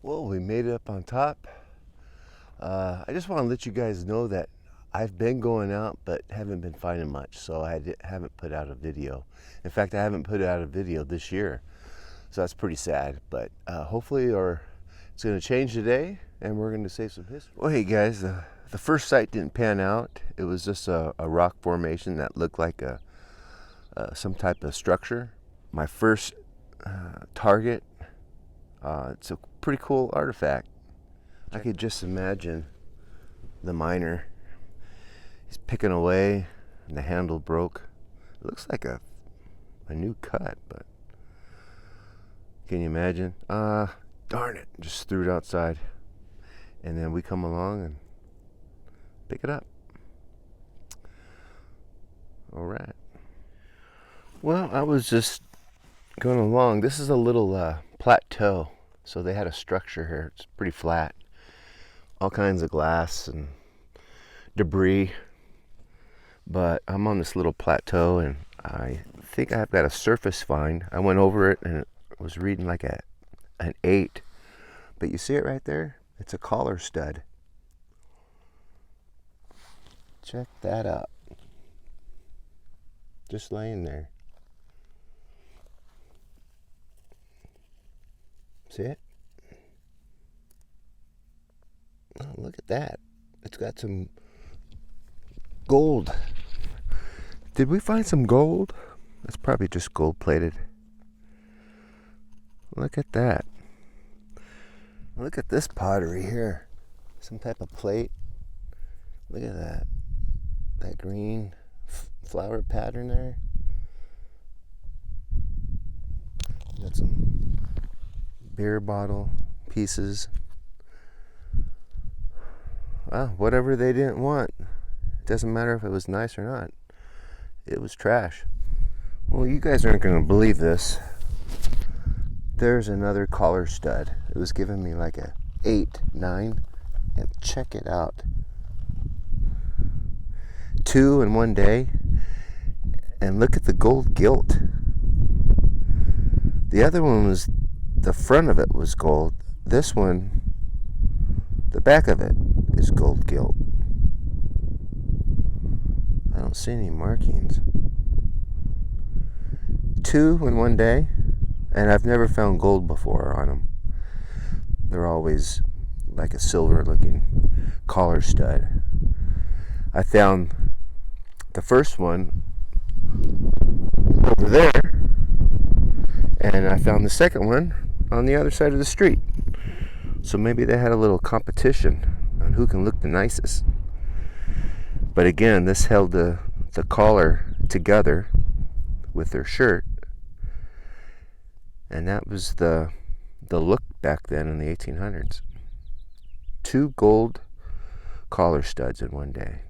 Well, we made it up on top. I just want to let you guys know that I've been going out but haven't been finding much, so haven't put out a video. In fact, I haven't put out a video this year, so that's pretty sad. But hopefully, it's going to change today, and we're going to save some history. Well, hey guys, the first site didn't pan out. It was just a rock formation that looked like some type of structure. My first target. It's a pretty cool artifact. I could just imagine the miner. He's picking away, and the handle broke. It looks like a new cut, but can you imagine? Darn it! Just threw it outside, and then we come along and pick it up. All right. Well, I was just going along. This is a little plateau, so they had a structure here. It's pretty flat. All kinds of glass and debris, but I'm on this little plateau, and I think I've got a surface find. I went over it, and it was reading like an 8, but you see it right there? It's a collar stud. Check that out. Just laying there. See it? Oh, look at that. It's got some gold. Did we find some gold? That's probably just gold plated. Look at that. Look at this pottery here. Some type of plate. Look at that. That green flower pattern there. Got some beer bottle pieces. Well, whatever they didn't want. It doesn't matter if it was nice or not. It was trash. Well, you guys aren't going to believe this. There's another collar stud. It was giving me like a 8, 9. And check it out. 2 in one day. And look at the gold gilt. The other one was, the front of it was gold. This one, the back of it is gold gilt. I don't see any markings. 2 in one day, and I've never found gold before on them. They're always like a silver looking collar stud. I found the first one over there, and I found the second one on the other side of the street. So maybe they had a little competition on who can look the nicest. But again, this held the collar together with their shirt, and that was the look back then in the 1800s. 2 gold collar studs in one day.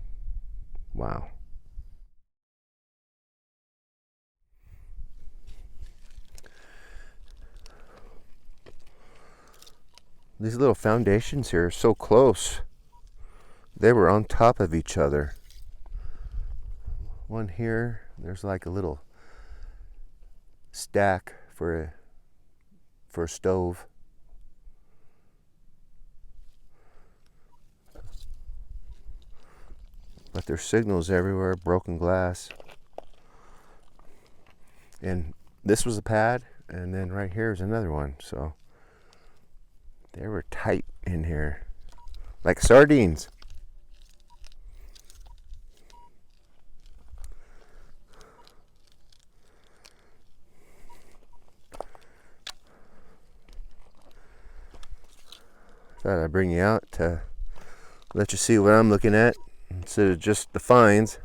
Wow. These little foundations here are so close. They were on top of each other. One here, there's like a little stack for a stove. But there's signals everywhere, broken glass. And this was a pad, and then right here is another one. So they were tight in here, like sardines. Thought I'd bring you out to let you see what I'm looking at instead of just the finds.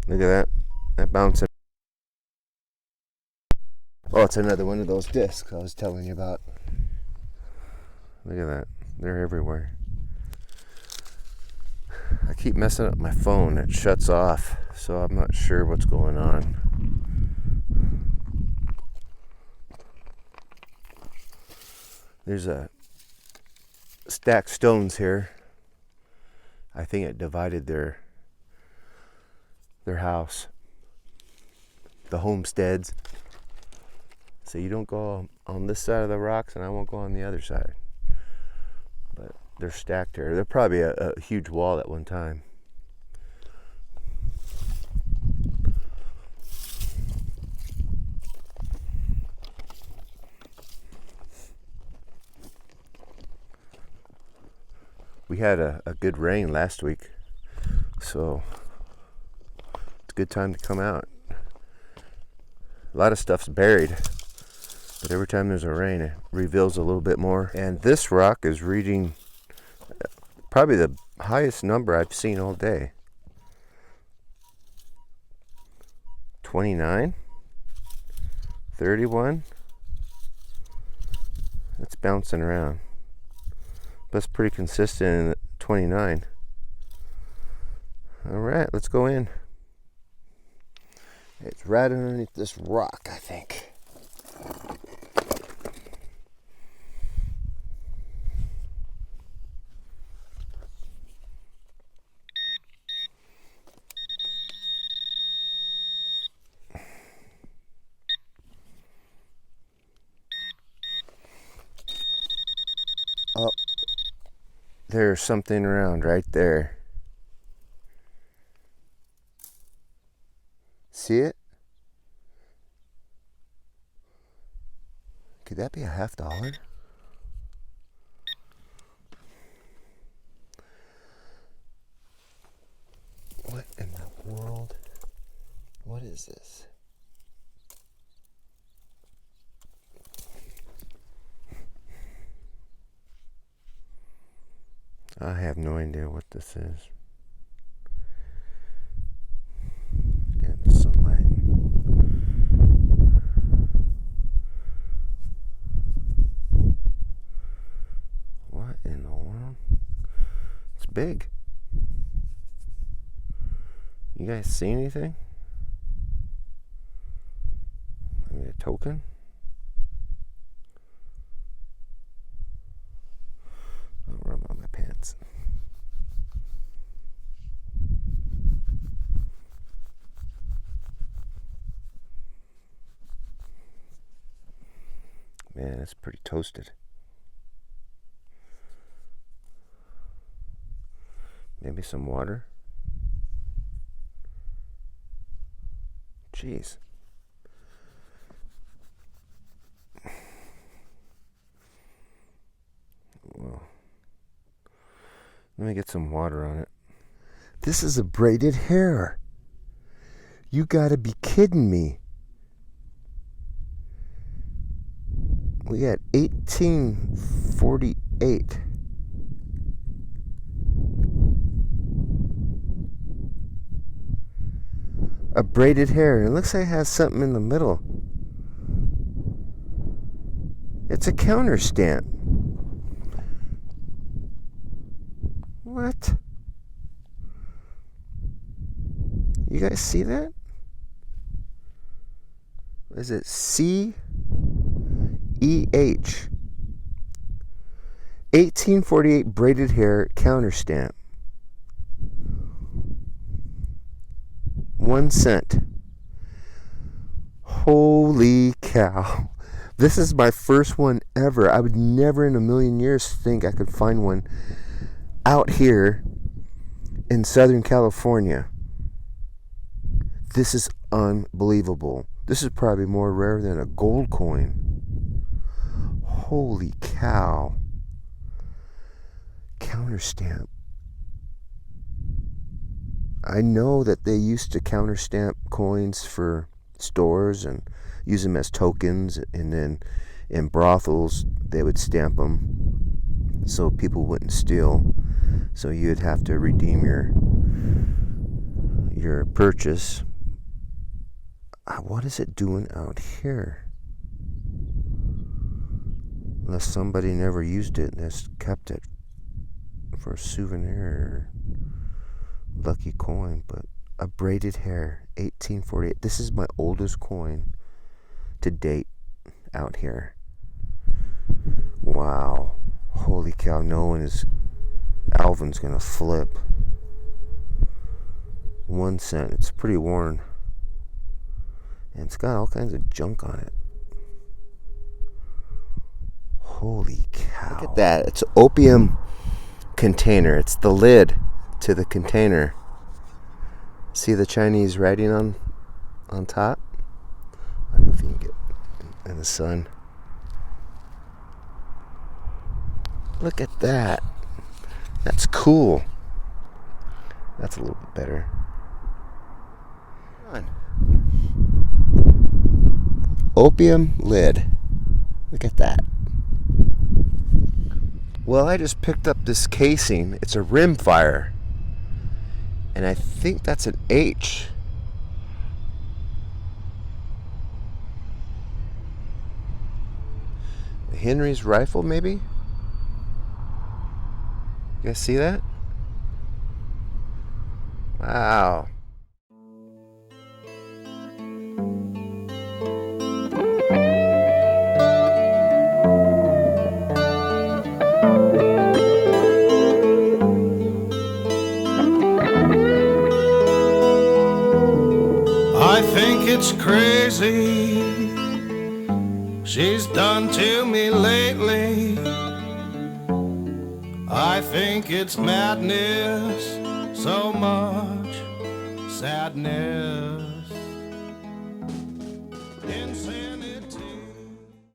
Look at that bouncing. Oh, it's another one of those discs I was telling you about. Look at that. They're everywhere. I keep messing up my phone. It shuts off, so I'm not sure what's going on. There's a stacked stones here. I think it divided their house. the homesteads. So you don't go on this side of the rocks, and I won't go on the other side. But they're stacked here. They're probably a huge wall at one time. We had a good rain last week, so it's a good time to come out. A lot of stuff's buried, but every time there's a rain, it reveals a little bit more. And this rock is reading probably the highest number I've seen all day. 29, 31. It's bouncing around. That's pretty consistent in 29. All right, let's go in. It's right underneath this rock, I think. Oh, there's something around right there. See it? Could that be $50? What in the world? What is this? I have no idea what this is. Getting the sunlight. What in the world? It's big. You guys see anything? Maybe a token? I'll rub on my pants. Man, it's pretty toasted. Maybe some water. Jeez. Well, let me get some water on it. This is a braided hair. You gotta be kidding me. We got 1848. A braided hair. It looks like it has something in the middle. It's a counter stamp. What? You guys see that? Is it CEH? 1848 braided hair counter stamp. 1 cent. Holy cow. This is my first one ever. I would never in a million years think I could find one out here in Southern California. This is unbelievable. This is probably more rare than a gold coin. Holy cow. Counter stamp. I know that they used to counter stamp coins for stores and use them as tokens, and then in brothels they would stamp them so people wouldn't steal. So you'd have to redeem your purchase. What is it doing out here? Unless somebody never used it and has kept it for a souvenir or lucky coin. But a braided hair, 1848. This is my oldest coin to date out here. Wow. Holy cow, no one is... Alvin's gonna flip. 1 cent. It's pretty worn. And it's got all kinds of junk on it. Holy cow. Look at that. It's an opium container. It's the lid to the container. See the Chinese writing on top? I don't know if you can get in the sun. Look at that. That's cool. That's a little bit better. Opium lid. Look at that. Well, I just picked up this casing. It's a rimfire. And I think that's an H. Henry's rifle, maybe? You guys see that? Wow. I think it's crazy she's done to me lately. I think it's madness, so much sadness.